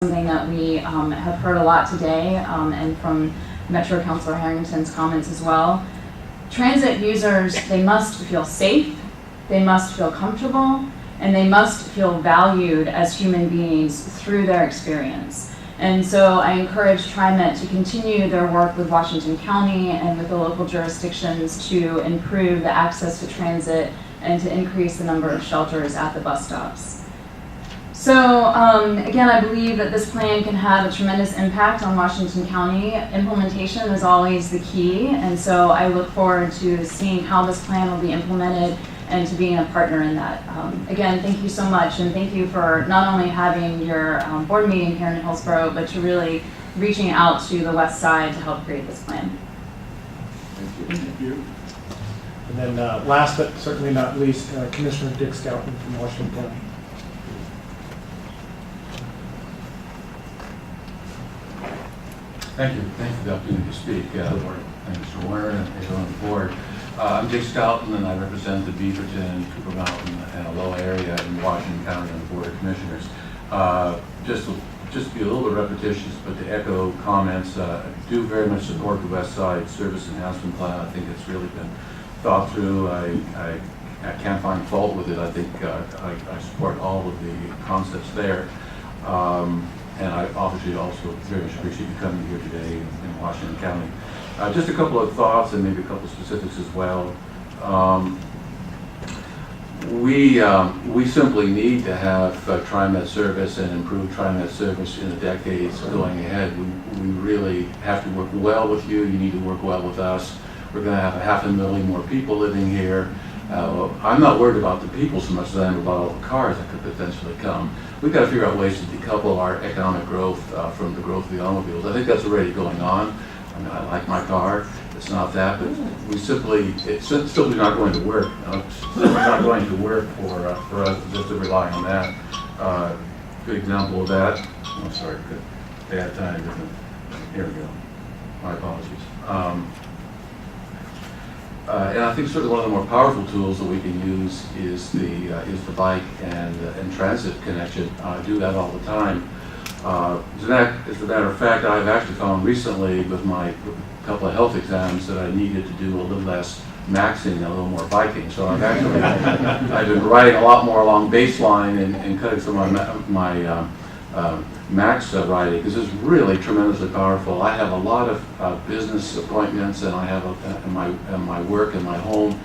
something that we have heard a lot today, and from Metro Councilor Harrington's comments as well. Transit users, they must feel safe, they must feel comfortable, and they must feel valued as human beings through their experience. And so I encourage TriMet to continue their work with Washington County and with the local jurisdictions to improve the access to transit and to increase the number of shelters at the bus stops. So again, I believe that this plan can have a tremendous impact on Washington County. Implementation is always the key, and so I look forward to seeing how this plan will be implemented and to being a partner in that. Again, thank you so much, and thank you for not only having your board meeting here in Hillsborough, but to really reaching out to the west side to help create this plan. Thank you. Thank you. And then last but certainly not least, Commissioner Dick Scouten from Washington County. Thank you. Thank you for the opportunity to speak. Thank you, Mr. Warner, and everyone on the board. I'm Dick Scouten, and I represent the Beaverton, Cooper Mountain, and Aloha area in Washington County on the Board of Commissioners. Just to be a little bit repetitious, but to echo comments, I do very much support the West Side Service Enhancement Plan. I think it's really been thought through. I can't find fault with it. I think I support all of the concepts there. And I obviously also very much appreciate you coming here today in Washington County. Just a couple of thoughts and maybe a couple of specifics as well. We simply need to have TriMet service and improve TriMet service in the decades going ahead. We really have to work well with you. You need to work well with us. We're going to have 500,000 more people living here. I'm not worried about the people so much as I am about all the cars that could potentially come. We've got to figure out ways to decouple our economic growth from the growth of the automobiles. I think that's already going on. I mean, I like my car. It's not that, but it's simply not going to work. It's simply not going to work for us just to rely on that. Good example of that. Oh, sorry, good. Bad time, isn't it? Here we go. My apologies. And I think certainly one of the more powerful tools that we can use is the bike and transit connection. I do that all the time. As a matter of fact, I've actually found recently with my couple of health exams that I needed to do a little less maxing and a little more biking. So I've been riding a lot more along baseline and cutting some of my max riding, because it's really tremendously powerful. I have a lot of business appointments, and I have my work and my home.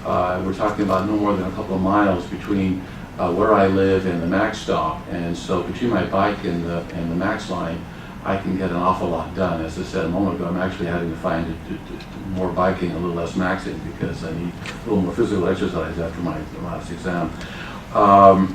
We're talking about no more than a couple of miles between where I live and the max stop, and so between my bike and the max line, I can get an awful lot done. As I said a moment ago, I'm actually having to find more biking, a little less maxing, because I need a little more physical exercise after my last exam. A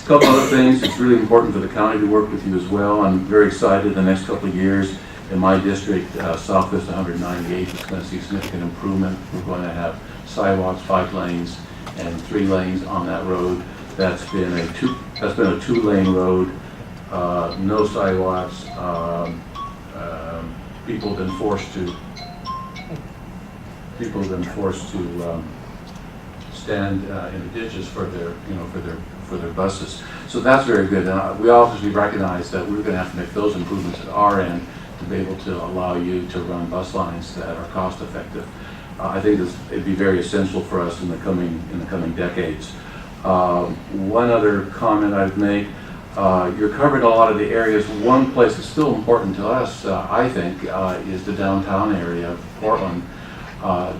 couple other things. It's really important for the county to work with you as well. I'm very excited the next couple of years in my district, Southwest 198, is going to see significant improvement. We're going to have sidewalks, 5 lanes, and 3 lanes on that road. That's been a 2-lane road, no sidewalks. People have been forced to stand in the ditches for their buses. So that's very good. And we obviously recognize that we're going to have to make those improvements at our end to be able to allow you to run bus lines that are cost effective. I think it'd be very essential for us in the coming decades. One other comment I'd make, you're covering a lot of the areas. One place that's still important to us, I think, is the downtown area of Portland.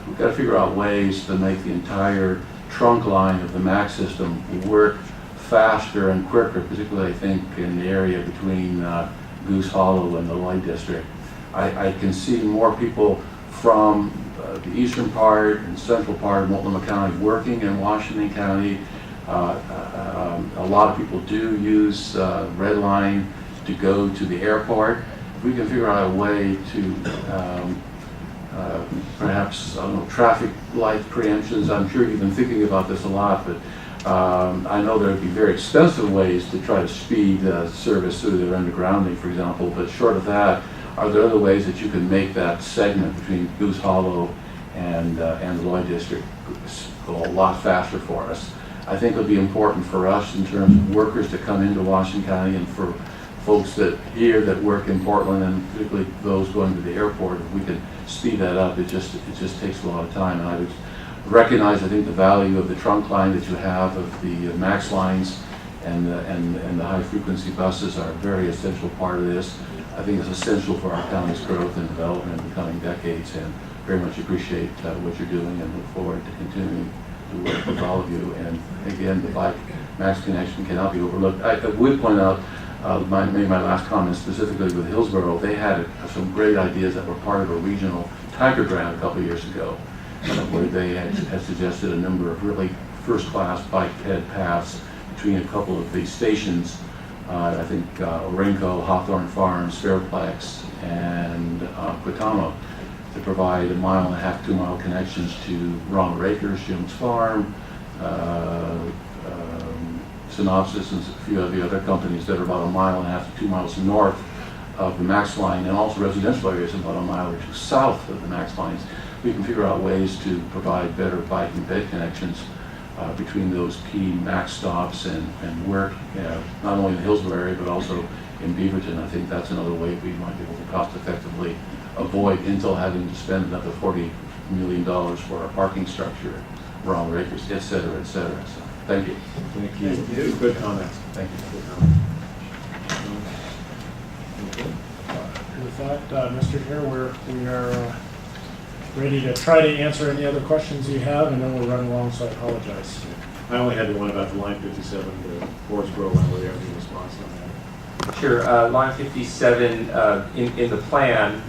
We've got to figure out ways to make the entire trunk line of the MAX system work faster and quicker, particularly I think in the area between Goose Hollow and the Lloyd District. I can see more people from the eastern part and central part of Multnomah County working in Washington County. A lot of people do use Red Line to go to the airport. If we can figure out a way to perhaps, I don't know, traffic light preemptions. I'm sure you've been thinking about this a lot, but I know there would be very expensive ways to try to speed service through their undergrounding, for example, but short of that, are there other ways that you can make that segment between Goose Hollow and the Lloyd District go a lot faster for us? I think it would be important for us in terms of workers to come into Washington County and for folks that here that work in Portland, and particularly those going to the airport, if we could speed that up, it just takes a lot of time. And I would recognize, I think, the value of the trunk line that you have, of the MAX lines, and the high frequency buses are a very essential part of this. I think it's essential for our county's growth and development in the coming decades, and very much appreciate what you're doing and look forward to continuing to work with all of you. And again, the bike MAX connection cannot be overlooked. I would point out, made my last comment specifically with Hillsborough, they had some great ideas that were part of a regional tachogram a couple of years ago, where they had suggested a number of really first-class bike ped paths between a couple of these stations. I think Orenco, Hawthorne Farms, Fairplex, and Quitamo, to provide 1.5 to 2 mile connections to Ronald Acres, Jim's Farm, Synopsis, and a few of the other companies that are about 1.5 to 2 miles north of the MAX line, and also residential areas about 1 mile or 2 south of the MAX lines. We can figure out ways to provide better bike and ped connections between those key MAX stops and work, not only in the Hillsborough area, but also in Beaverton. I think that's another way we might be able to cost effectively avoid Intel having to spend another $40 million for our parking structure, Ronald Acres, et cetera, et cetera. So, thank you. Thank you. Good comments. Thank you. Good comments. With that, Mr. Hare, we are ready to try to answer any other questions you have, and then we'll run along, so I apologize. I only had the one about the line 57 to Fordsboro, and whether you have any response on that. Sure. Line 57, in the plan,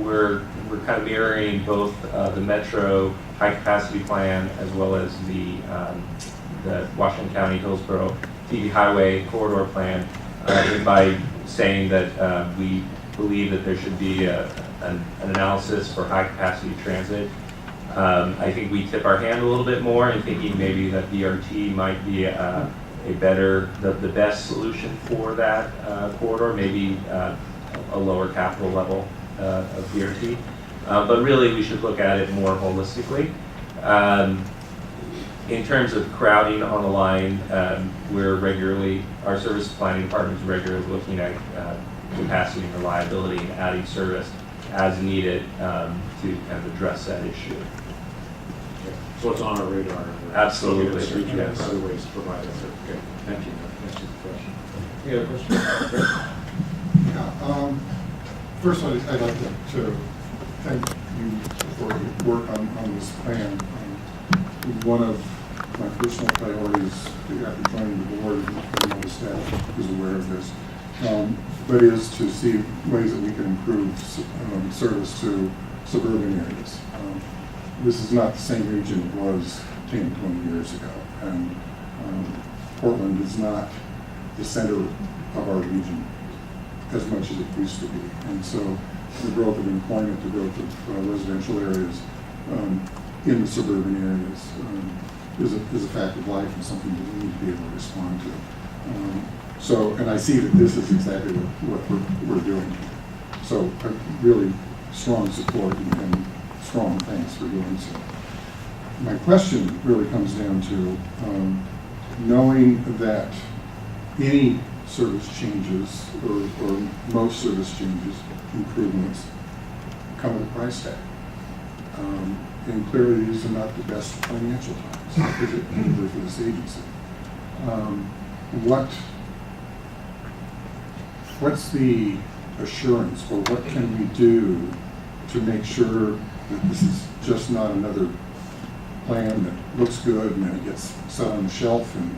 we're kind of mirroring both the Metro high capacity plan as well as the Washington County Hillsborough TV Highway corridor plan, by saying that we believe that there should be an analysis for high capacity transit. I think we tip our hand a little bit more in thinking maybe that BRT might be the best solution for that corridor, maybe a lower capital level of BRT. But really we should look at it more holistically. In terms of crowding on the line, our service planning department is regularly looking at capacity and reliability and adding service as needed to kind of address that issue. Okay. So it's on our radar. Absolutely. Yes. Other ways to provide that. Okay. Thank you. That's the question. Any other questions? Yeah. First, I'd like to thank you for your work on this plan. One of my personal priorities after joining the board, and all the staff is aware of this, but is to see ways that we can improve service to suburban areas. This is not the same region it was 10, 20 years ago, and Portland is not the center of our region as much as it used to be. And so the growth of employment, the growth of residential areas in the suburban areas is a fact of life and something that we need to be able to respond to. And I see that this is exactly what we're doing. So really strong support and strong thanks for doing so. My question really comes down to knowing that any service changes or most service changes, improvements, come with a price tag. And clearly these are not the best financial times, is it, either for this agency. What's the assurance, or what can we do to make sure that this is just not another plan that looks good and then it gets set on the shelf and,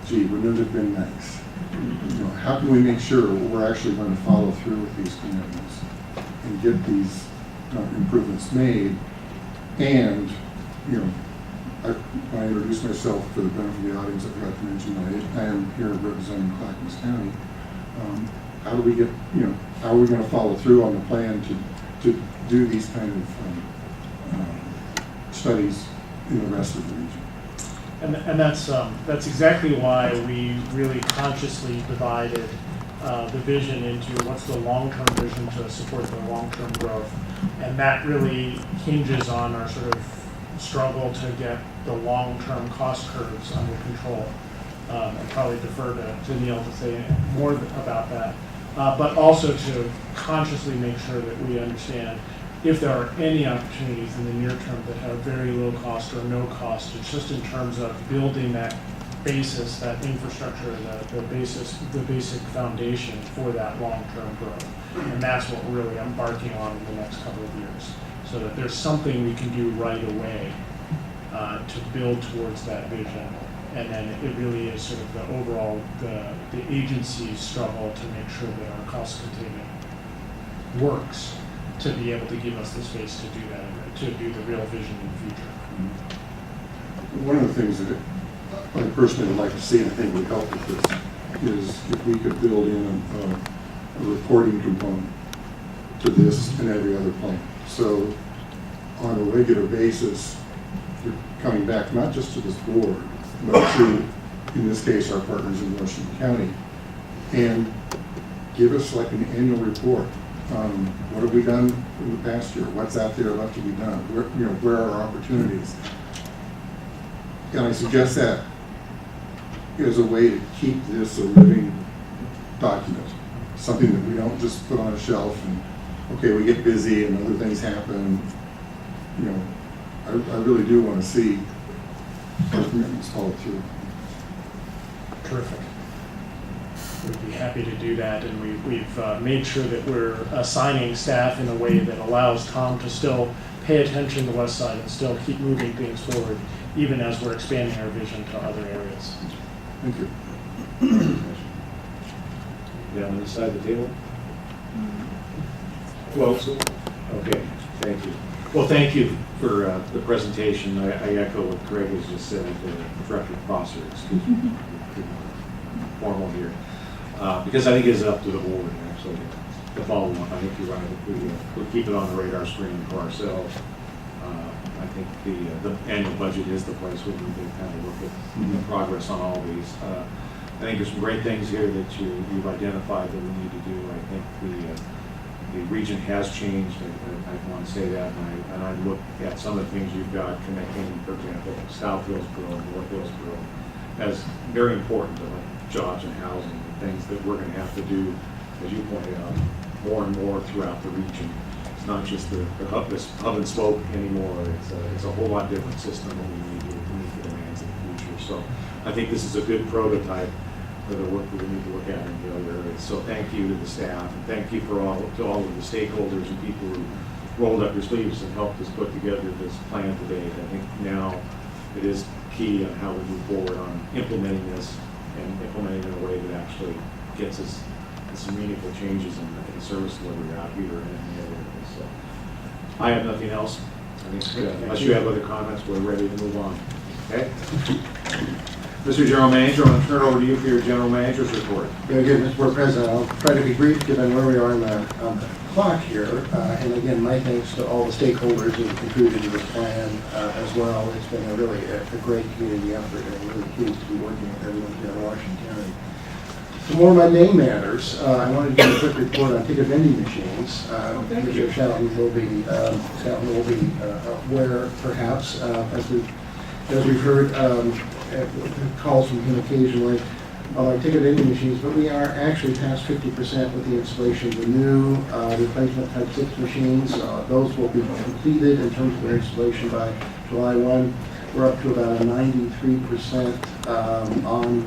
gee, wouldn't it have been nice? You know, how can we make sure we're actually going to follow through with these commitments and get these improvements made? And, you know, I introduced myself for the benefit of the audience. I forgot to mention I am here representing Clackamas County. How do we get, you know, how are we going to follow through on the plan to do these kind of studies in the rest of the region? And that's exactly why we really consciously divided the vision into what's the long-term vision to support the long-term growth. And that really hinges on our sort of struggle to get the long-term cost curves under control. and probably defer to Neil to say more about that. But also to consciously make sure that we understand if there are any opportunities in the near term that have very low cost or no cost. It's just in terms of building that basis, that infrastructure, the basic foundation for that long-term growth. And that's what we're really embarking on in the next couple of years, so that there's something we can do right away to build towards that vision. And then it really is sort of the overall, the agency's struggle to make sure that our cost containment works to be able to give us the space to do that, to do the real vision in the future. One of the things that I personally would like to see, and I think would help with this, is if we could build in a reporting component to this and every other plan. So on a regular basis, you're coming back not just to this board, but to, in this case, our partners in Washington County, and give us like an annual report. What have we done in the past year? What's out there left to be done? Where are our opportunities? And I suggest that as a way to keep this a living document, something that we don't just put on a shelf and, okay, we get busy and other things happen. I really do want to see our commitments followed through. Terrific. We'd be happy to do that, and we've made sure that we're assigning staff in a way that allows Tom to still pay attention to West Side and still keep moving things forward, even as we're expanding our vision to other areas. Thank you. Down on this side of the table? Well, okay, thank you. Well, thank you for the presentation. I echo what Greg has just said, Director Prosser, excuse me, formal here. Because I think it is up to the board, actually, to follow up. I think you're right. If we keep it on the radar screen for ourselves, I think the annual budget is the place where we need to kind of look at the progress on all these. I think there's some great things here that you've identified that we need to do. I think the region has changed. I want to say that, and I look at some of the things you've got connecting, for example, South Hillsborough, North Hillsborough, as very important to jobs and housing, and things that we're going to have to do, as you pointed out, more and more throughout the region. It's not just the hub and spoke anymore. It's a whole lot different system than we need to meet the demands of the future. So I think this is a good prototype for the work that we need to look at in the other areas. So thank you to the staff, and thank you to all of the stakeholders and people who rolled up their sleeves and helped us put together this plan today. I think now it is key on how we move forward on implementing this and implementing it in a way that actually gets us some meaningful changes in the service delivery out here and in the area. So I have nothing else. I think unless you have other comments, we're ready to move on. Okay? Mr. General Manager, I'm going to turn it over to you for your General Manager's report. Very good, Mr. Board President. I'll try to be brief given where we are on the clock here. And again, my thanks to all the stakeholders who contributed to this plan as well. It's been really a great community effort, and I'm really pleased to be working with everyone here in Washington County. For more mundane matters, I wanted to give a quick report on ticket vending machines. Mr. Shelton will be aware, perhaps, as we've heard calls from him occasionally on our ticket vending machines, but we are actually past 50% with the installation of the new replacement Type 6 machines. Those will be completed in terms of their installation by July 1. We're up to about a 93% on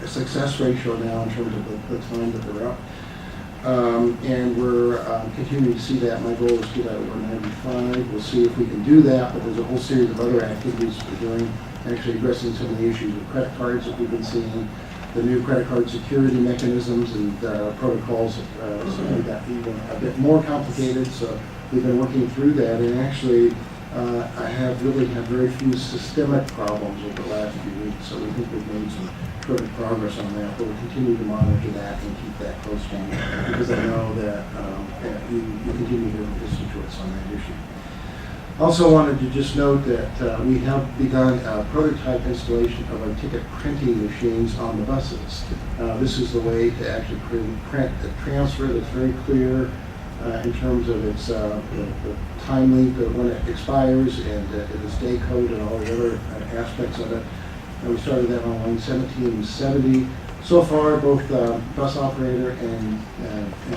a success ratio now in terms of the time that they're up. And we're continuing to see that. My goal is to get that over 95. We'll see if we can do that, but there's a whole series of other activities we're doing, actually addressing some of the issues with credit cards that we've been seeing, the new credit card security mechanisms and protocols that got even a bit more complicated. So we've been working through that, and actually I have really had very few systemic problems over the last few weeks, so we think we've made some terrific progress on that, but we'll continue to monitor that and keep that close to you, because I know that you continue to listen to us on that issue. Also wanted to just note that we have begun a prototype installation of our ticket printing machines on the buses. This is the way to actually print a transfer that's very clear in terms of its the time length of when it expires and its day code and all the other aspects of it. We started that on line 1770. So far, both bus operator and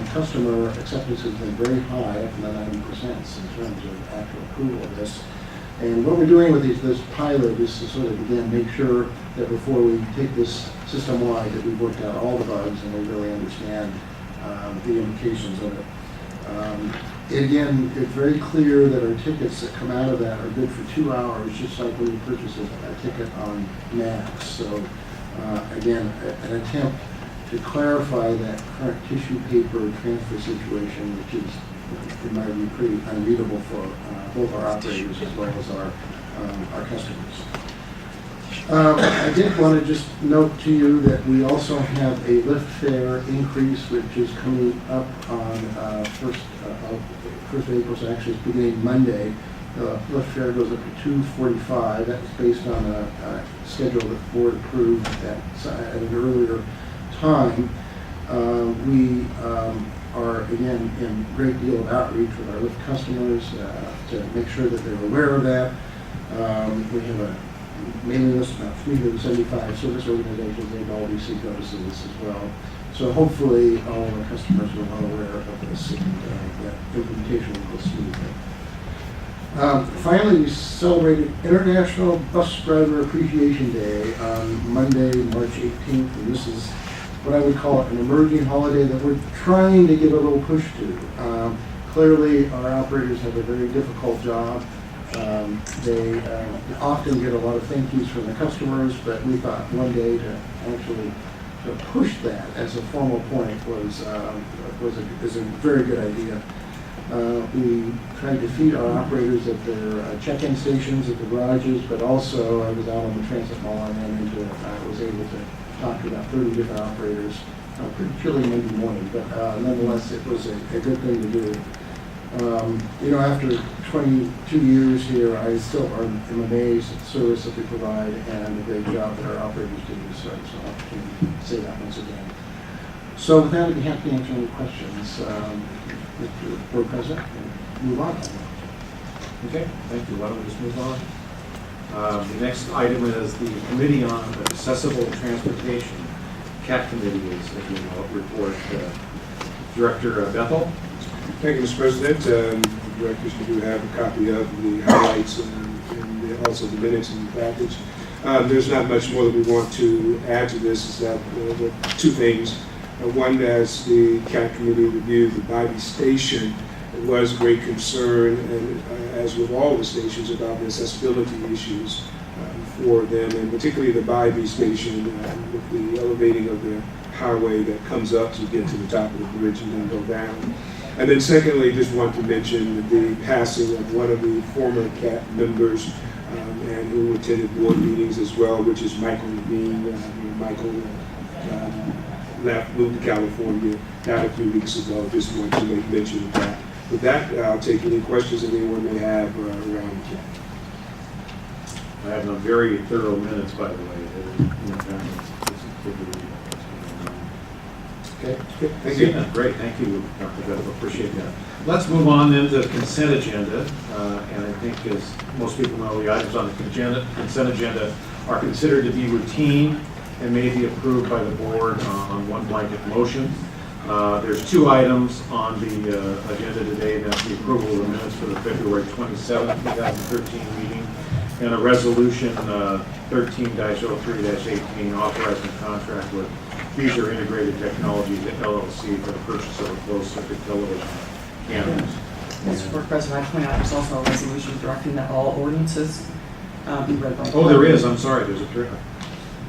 customer acceptance has been very high, up in the 90% in terms of actual approval of this. And what we're doing with this pilot is to sort of, again, make sure that before we take this system-wide, that we've worked out all the bugs and we really understand the implications of it. Again, it's very clear that our tickets that come out of that are good for 2 hours, just like when you purchase a ticket on Max. So again, an attempt to clarify that current tissue paper transfer situation, which is, in my view, pretty unreadable for both our operators as well as our customers. I did want to just note to you that we also have a lift fare increase, which is coming up on 1st of April, so actually it's beginning Monday. The lift fare goes up to $2.45. That's based on a schedule that the board approved at an earlier time. We are, again, in a great deal of outreach with our lift customers to make sure that they're aware of that. We have a mailing list of about 375 service organizations. They've all received notices as well. So hopefully all of our customers are well aware of this and that implementation will go smoothly. Finally, we celebrated International Bus Driver Appreciation Day on Monday, March 18th, and this is what I would call an emerging holiday that we're trying to give a little push to. Clearly, our operators have a very difficult job. They often get a lot of thank yous from the customers, but we thought one day to actually to push that as a formal point is a very good idea. We tried to feed our operators at their check-in stations, at the garages, but also I was out on the transit mall and I was able to talk to about 30 different operators. Pretty chilly Monday morning, but nonetheless it was a good thing to do. After 22 years here, I still am amazed at the service that they provide and the great job that our operators do. So it's an opportunity to say that once again. So with that, I'd be happy to answer any questions. Mr. Board President, move on. Okay, thank you. Why don't we just move on? The next item is the Committee on Accessible Transportation. CAT Committee is the report. Director Bethel. Thank you, Mr. President. The directors, you do have a copy of the highlights and also the minutes in the package. There's not much more that we want to add to this. Is that two things. One, as the CAT Committee reviewed the Bybee Station, it was great concern, and as with all the stations, about the accessibility issues for them, and particularly the Bybee Station with the elevating of the highway that comes up to get to the top of the bridge and then go down. And then secondly, just want to mention the passing of one of the former CAT members and who attended board meetings as well, which is Michael Levine. Michael moved to California not a few weeks ago. Just want to make mention of that. With that, I'll take any questions that anyone may have around CAT. I have some very thorough minutes, by the way. Okay, thank you. Great, thank you, Dr. Bethel. Appreciate that. Let's move on then to the consent agenda. And I think, as most people know, the items on the consent agenda are considered to be routine and may be approved by the board on one blanket motion. There's two items on the agenda today. That's the approval of the minutes for the February 27th, 2013 meeting, and a resolution 13-03-18 authorizing a contract with Future Integrated Technologies LLC for the purchase of a closed-circuit television cameras. Mr. Board President, I point out there's also a resolution directing that all ordinances be read by. Oh, there is. I'm sorry. There's a third.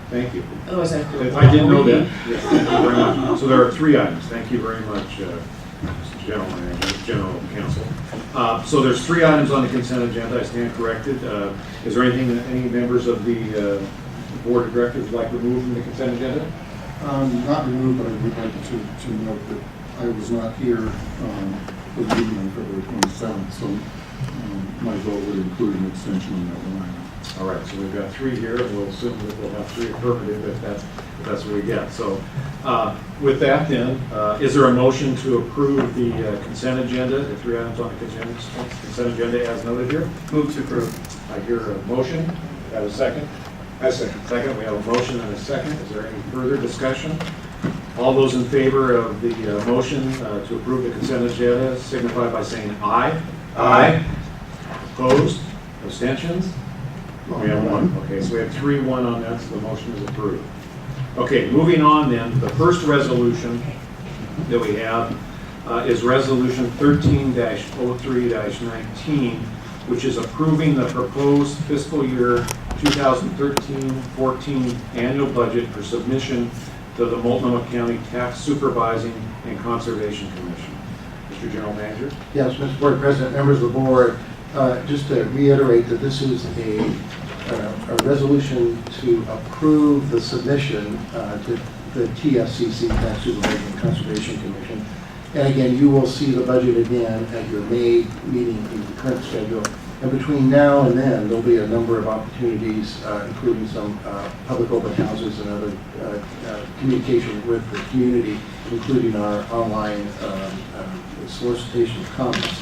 Thank you. Otherwise, I didn't know that. Yes, thank you very much. So there are three items. Thank you very much, Mr. General Counsel. So there's three items on the consent agenda. I stand corrected. Is there anything that any members of the Board of Directors would like removed from the consent agenda? Not removed, but I would like to note that I was not here for the meeting on February 27th, so my vote would include an extension on that line. All right, so we've got three here, and we'll assume that we'll have three affirmative if that's what we get. So with that then, is there a motion to approve the consent agenda, the three items on the consent agenda as noted here? Move to approve. I hear a motion. Have a second? I second. Second, we have a motion and a second. Is there any further discussion? All those in favor of the motion to approve the consent agenda signify by saying aye. Aye. Opposed? Abstentions? We have one. Okay, so we have 3-1 on that, so the motion is approved. Okay, moving on then, the first resolution that we have is Resolution 13-03-19, which is approving the proposed fiscal year 2013-14 annual budget for submission to the Multnomah County Tax Supervising and Conservation Commission. Mr. General Manager? Yes, Mr. Board President, members of the board, just to reiterate that this is a resolution to approve the submission to the TSCC, Tax Supervising and Conservation Commission. And again, you will see the budget again at your May meeting in the current schedule. And between now and then, there'll be a number of opportunities, including some public open houses and other communication with the community, including our online solicitation of comments.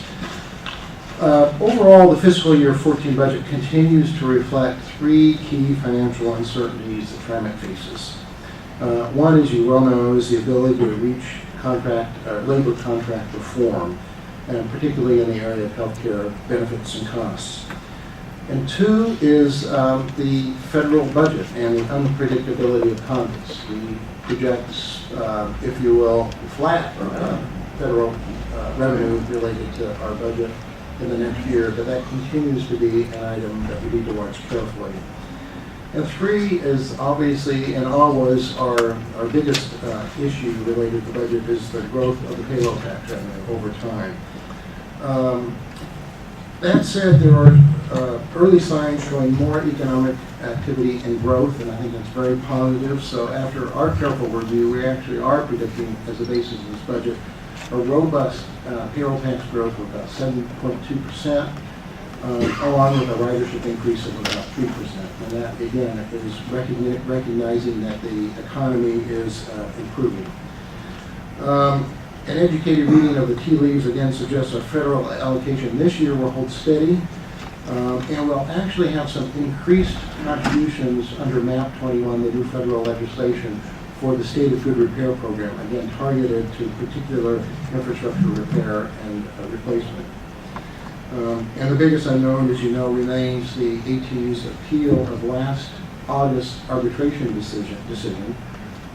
Overall, the fiscal year 14 budget continues to reflect 3 key financial uncertainties that TriMet faces. One, as you well know, is the ability to reach labor contract reform, and particularly in the area of healthcare benefits and costs. And 2 is the federal budget and the unpredictability of Congress. We project, if you will, flat federal revenue related to our budget in the next year, but that continues to be an item that we need to watch carefully. And 3 is obviously and always our biggest issue related to the budget is the growth of the payroll tax revenue over time. That said, there are early signs showing more economic activity and growth, and I think that's very positive. So after our careful review, we actually are predicting, as the basis of this budget, a robust payroll tax growth of about 7.2%, along with a ridership increase of about 3%. And that, again, is recognizing that the economy is improving. An educated reading of the tea leaves again suggests a federal allocation this year will hold steady, and we'll actually have some increased contributions under MAP 21, the new federal legislation, for the State of Good Repair program, again targeted to particular infrastructure repair and replacement. And the biggest unknown, as you know, remains the ATU's appeal of last August arbitration decision.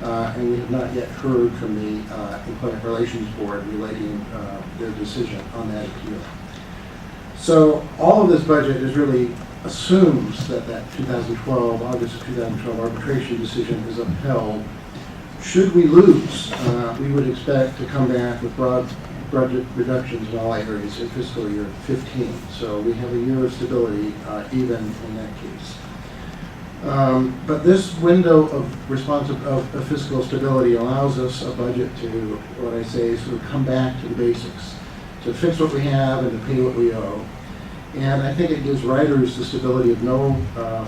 And we have not yet heard from the Employment Relations Board relating their decision on that appeal. So all of this budget is really assumes that August of 2012 arbitration decision is upheld. Should we lose, we would expect to come back with broad budget reductions in all areas in fiscal year 15. So we have a year of stability even in that case. But this window of fiscal stability allows us a budget to, what I say, sort of come back to the basics, to fix what we have and to pay what we owe. And I think it gives riders the stability of no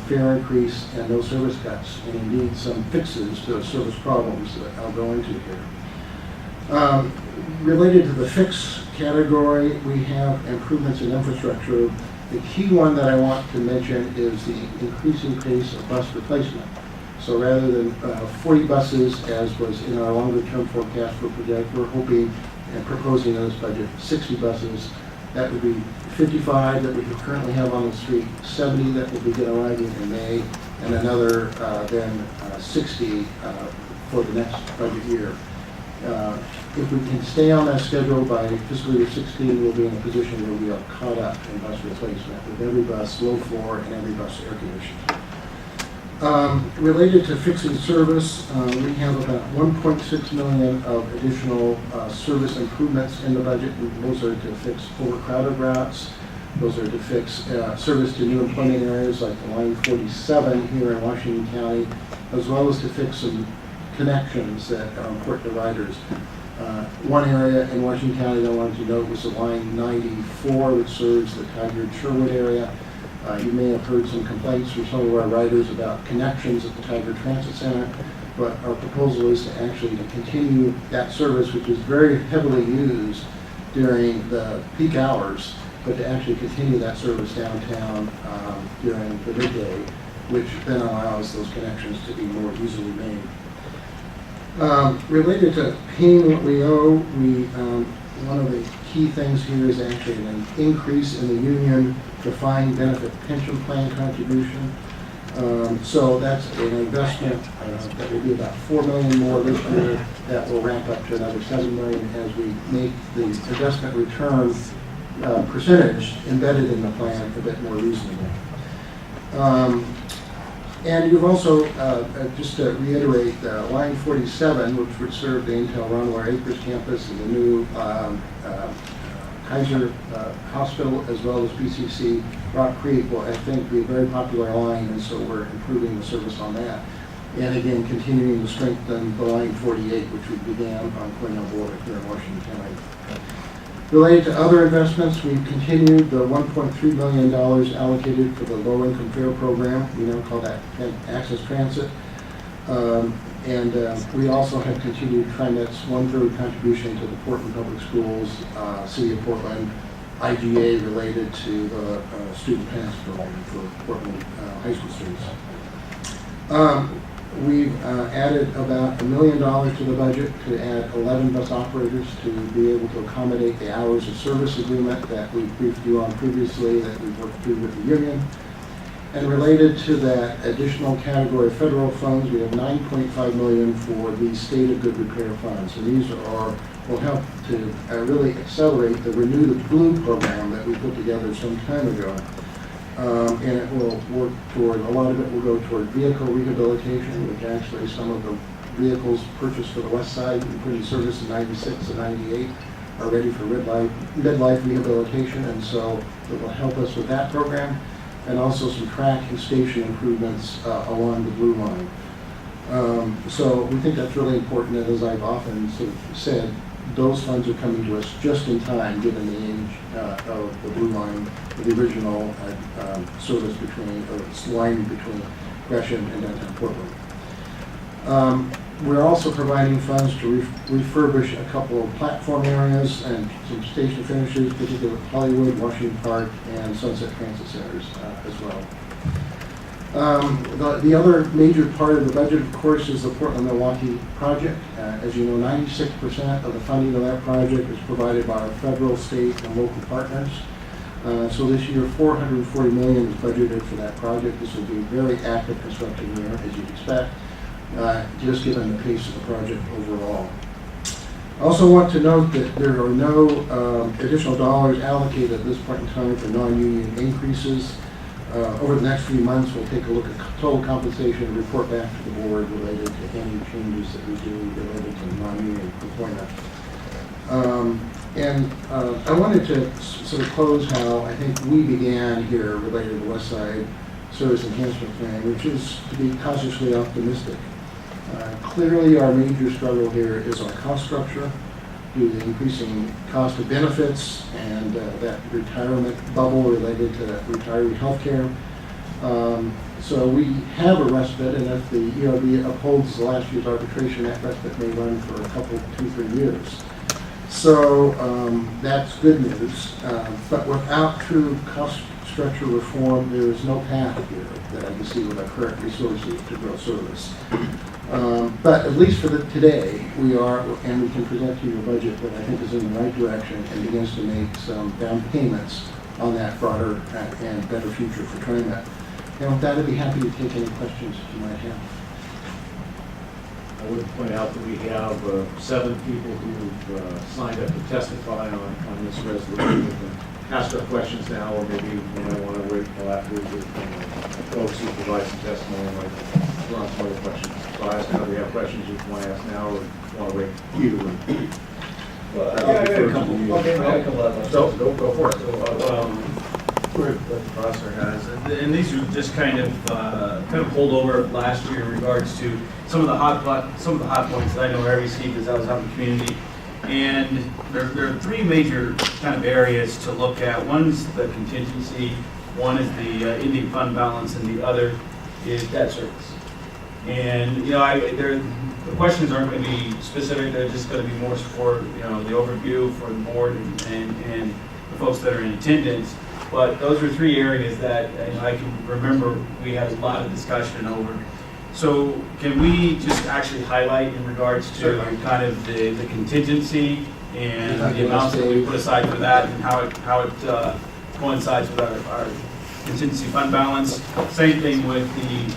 fare increase and no service cuts, and indeed some fixes to service problems that I'll go into here. Related to the fix category, we have improvements in infrastructure. The key one that I want to mention is the increasing pace of bus replacement. So rather than 40 buses, as was in our longer-term forecast for project, we're hoping and proposing in this budget 60 buses. That would be 55 that we currently have on the street, 70 that will begin arriving in May, and another 60 for the next budget year. If we can stay on that schedule by fiscal year 16, we'll be in a position where we are caught up in bus replacement with every bus low floor and every bus air conditioned. Related to fixing service, we have about 1.6 million of additional service improvements in the budget. Those are to fix overcrowded routes. Those are to fix service to new employment areas like the Line 47 here in Washington County, as well as to fix some connections that are important to riders. One area in Washington County I wanted to note was the Line 94, which serves the Tigard-Sherwood area. You may have heard some complaints from some of our riders about connections at the Tigard Transit Center, but our proposal is to actually continue that service, which is very heavily used during the peak hours, but to actually continue that service downtown during the midday which then allows those connections to be more easily made. Related to paying what we owe, one of the key things here is actually an increase in the union defined benefit pension plan contribution. So that's an investment that will be about $4 million more this year. That will ramp up to another $7 million as we make the investment return percentage embedded in the plan a bit more reasonable. And you've also, just to reiterate, line 47, which would serve the Intel Runway Acres campus, and the new Kaiser Hospital, as well as BCC Rock Creek, will, I think, be a very popular line, and so we're improving the service on that. And again, continuing to strengthen the line 48, which we began on Cornell Boulevard here in Washington County. Related to other investments, we've continued the $1.3 million allocated for the low-income fare program. We now call that Access Transit. We also have continued TriMet's 1/3 contribution to the Portland Public Schools, City of Portland, IGA related to the student pass program for Portland high school students. We've added about $1 million to the budget to add 11 bus operators to be able to accommodate the hours of service agreement that we briefed you on previously, that we've worked through with the union. And related to that additional category of federal funds, we have $9.5 million for the State of Good Repair funds. And these will help to really accelerate the Renew the Blue program that we put together some time ago. And it will work toward, a lot of it will go toward vehicle rehabilitation, which actually some of the vehicles purchased for the west side and put in service in 96 and 98 are ready for midlife rehabilitation, and so it will help us with that program, and also some track and station improvements along the Blue Line. So we think that's really important, and as I've often sort of said, those funds are coming to us just in time, given the age of the Blue Line, the original service between, or line between Gresham and downtown Portland. We're also providing funds to refurbish a couple of platform areas and some station finishes, particularly Hollywood, Washington Park, and Sunset Transit Centers as well. The other major part of the budget, of course, is the Portland-Milwaukee project. As you know, 96% of the funding of that project is provided by our federal, state, and local partners. So this year, $440 million is budgeted for that project. This will be a very active construction year, as you'd expect, just given the pace of the project overall. I also want to note that there are no additional dollars allocated at this point in time for non-union increases. Over the next few months, we'll take a look at total compensation and report back to the board related to any changes that we do related to non-union employment. I wanted to sort of close how I think we began here related to the West Side Service Enhancement Plan, which is to be cautiously optimistic. Clearly, our major struggle here is our cost structure due to the increasing cost of benefits and that retirement bubble related to retiree health care. So we have a respite, and if the ERB upholds last year's arbitration, that respite may run for a couple, 2-3 years. So that's good news. But without true cost structure reform, there is no path here that I can see with our current resources to grow service. But at least for today, we are, and we can present to you a budget that I think is in the right direction and begins to make some down payments on that broader and better future for TriMet. And with that, I'd be happy to take any questions that you might have. I would point out that we have 7 people who've signed up to testify on this resolution. We can ask our questions now, or maybe we might want to wait until afterwards with folks who provide some testimony, like run some other questions. So I ask now, do we have questions you want to ask now, or want to wait? Either way. Well, I had a couple. Okay, I had a couple of questions. So go for it. What the professor has, and these are just kind of pulled over last year in regards to some of the hot points that I know I received as I was out in the community. And there are 3 major kind of areas to look at. One's the contingency, one is the ending fund balance, and the other is debt service. And the questions aren't going to be specific; they're just going to be more for the overview for the board and the folks that are in attendance. But those are three areas that I can remember we had a lot of discussion over. So can we just actually highlight in regards to Certainly. kind of the contingency and Thank the you, amounts that we Dave. put aside for that and how it coincides with our contingency fund balance? Same thing with the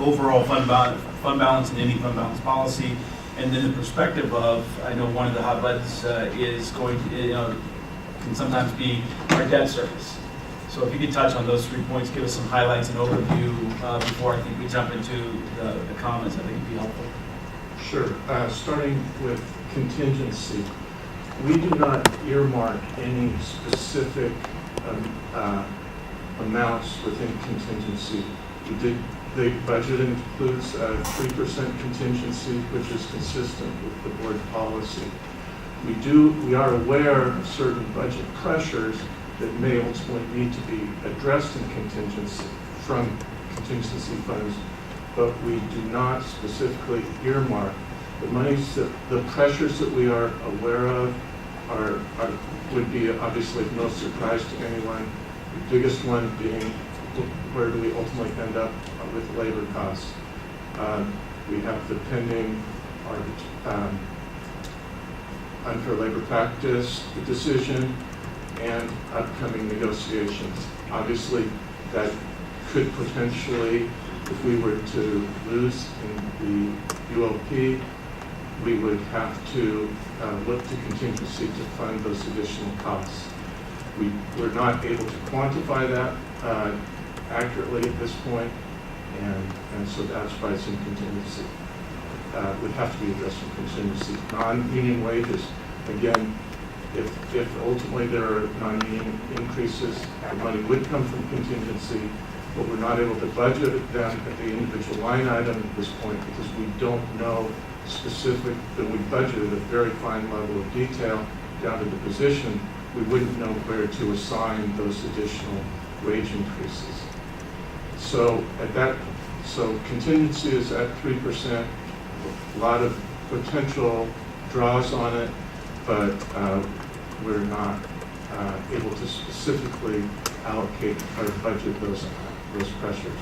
overall fund balance and ending fund balance policy. And then the perspective of, I know one of the hot buttons is going to, can sometimes be our debt service. So if you could touch on those 3 points, give us some highlights and overview before I think we jump into the comments, I think it'd be helpful. Sure. Starting with contingency, we do not earmark any specific amounts within contingency. The budget includes a 3% contingency, which is consistent with the board policy. We are aware of certain budget pressures that may ultimately need to be addressed in contingency from contingency funds, but we do not specifically earmark the monies. The pressures that we are aware of would be obviously no surprise to anyone. The biggest one being where do we ultimately end up with labor costs. We have the pending unfair labor practice decision and upcoming negotiations. Obviously, that could potentially, if we were to lose in the ULP, we would have to look to contingency to fund those additional costs. We're not able to quantify that accurately at this point, and so that's why it's in contingency. Would have to be addressed in contingency. Non-union wages, again, if ultimately there are non-union increases, the money would come from contingency, but we're not able to budget them at the individual line item at this point because we don't know specific, that we budgeted a very fine level of detail down to the position. We wouldn't know where to assign those additional wage increases. So contingency is at 3%, a lot of potential draws on it, but we're not able to specifically allocate or budget those pressures.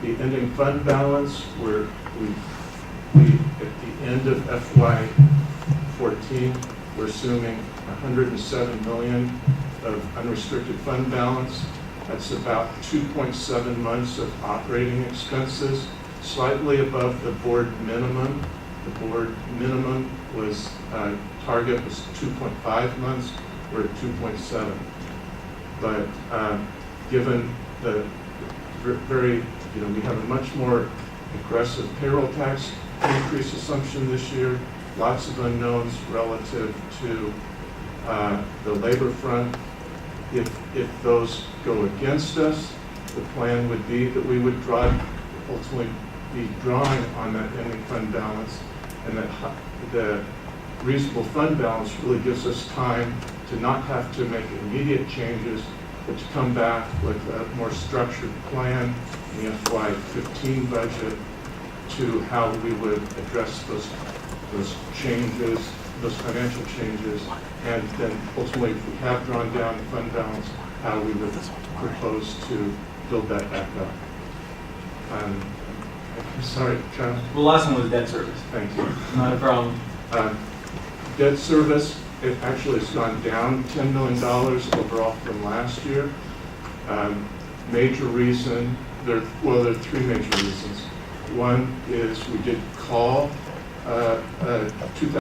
The ending fund balance, we at the end of FY14, we're assuming 107 million of unrestricted fund balance. That's about 2.7 months of operating expenses, slightly above the board minimum. The board minimum was, target was 2.5 months, we're at 2.7. But given the very, we have a much more aggressive payroll tax increase assumption this year, lots of unknowns relative to the labor front. If those go against us, the plan would be that we would ultimately be drawing on that ending fund balance, and that the reasonable fund balance really gives us time to not have to make immediate changes, but to come back with a more structured plan in the FY15 budget to how we would address those changes, those financial changes, and then ultimately, if we have drawn down the fund balance, how we would propose to build that back up. I'm sorry, Charlie? Well, the last one was debt service. Thank you. Not a problem. Debt service, it actually has gone down $10 million overall from last year. Major reason, there are three major reasons. One is we did call